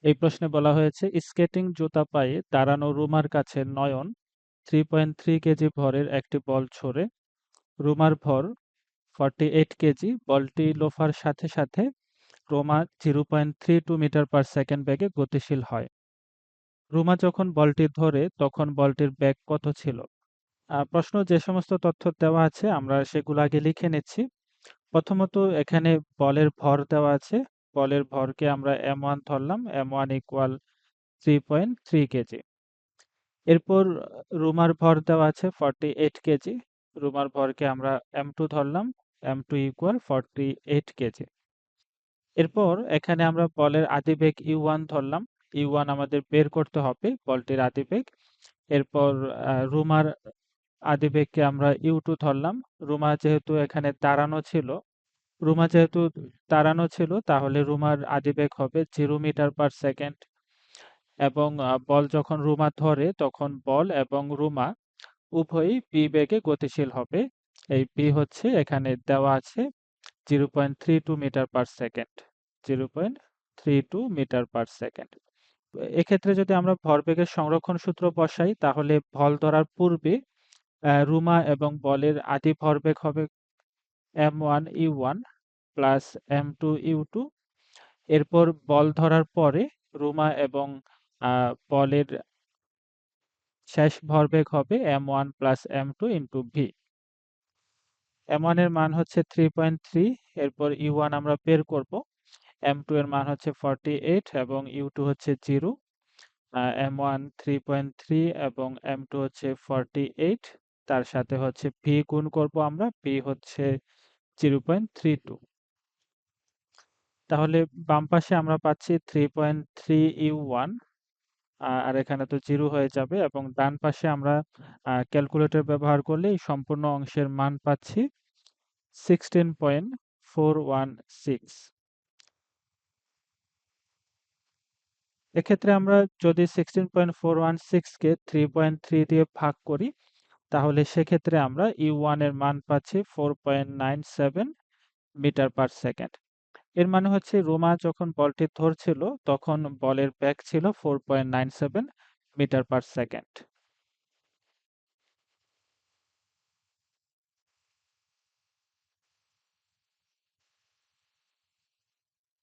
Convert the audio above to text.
এই প্রশ্নে বলা হয়েছে স্কেটিং জুতা পায়ে দাঁড়ানো রুমার কাছে নয়ন 3.3 কেজি ভরের একটি বল ছোড়ে। রুমার ভর 48 কেজি। বলটি লোফার সাথে সাথে রোমা 0.32 মিটার পার সেকেন্ড বেগে গতিশীল হয়। রুমা যখন বলটি ধরে তখন বলটির বেগ কত ছিল? প্রশ্ন যে সমস্ত তথ্য দেওয়া আছে আমরা সেগুলো আগে লিখে নিচ্ছি। প্রথমত এখানে বলের ভর দেওয়া আছে। বলের ভরকে আমরা m1 ধরলাম। m1 equal 3.3 KG. এরপর রুমার ভর দেওয়া আছে 48 কেজি। রুমার ভরকে আমরা m2 ধরলাম। m2 equal 48 KG. এরপর এখানে আমরা বলের আদিবেগ u1 ধরলাম। u1 আমাদের বের করতে হবে বলটির আদিবেগ। এরপর রুমার আদিবেগকে আমরা u2 ধরলাম। রুমা যেহেতু এখানে দাঁড়ানো ছিল তাহলে রুমার আদিবেগ হবে 0 মিটার পার সেকেন্ড। এবং বল যখন রুমা ধরে তখন বল এবং রুমা উভয়ই p বেগে গতিশীল হবে। এই p হচ্ছে এখানে দেওয়া আছে 0.32 metre per second. 0.32 metre per second. এক্ষেত্রে যদি আমরা ভরবেগের সংরক্ষণ সূত্র বসাই তাহলে বল ধরার পূর্বে রুমা এবং বলের আদি ভরবেগ হবে m1 u1 plus m2 u2। এরপর বল ধরার পরে রুমা এবং বলের শেষ ভরবেগ হবে m1 plus m2 into V. m1 এর মান হচ্ছে 3.3। এরপর u1 আমরা বের করব। m2 এর মান হচ্ছে 48 এবং u2 হচ্ছে 0। m1 3.3 এবং m2 হচ্ছে 48। তার সাথে হচ্ছে ভি গুণ করব আমরা। ভি হচ্ছে 0.32। তাহলে বাম পাশে আমরা পাচ্ছি 3.3 u1 আর এখানে তো 0 হয়ে যাবে এবং ডান পাশে আমরা ক্যালকুলেটর ব্যবহার করলে এই সম্পূর্ণ অংশের মান পাচ্ছি 16.416। এক্ষেত্রে আমরা যদি 16.416 কে 3.3 দিয়ে ভাগ করি তাহলে সেক্ষেত্রে আমরা u1 এর মান পাচ্ছি 4.97 মিটার পার সেকেন্ড। এর মানে হচ্ছে রোমা যখন বলটি ধরছিল তখন বলের বেগ ছিল 4.97 মিটার পার সেকেন্ড।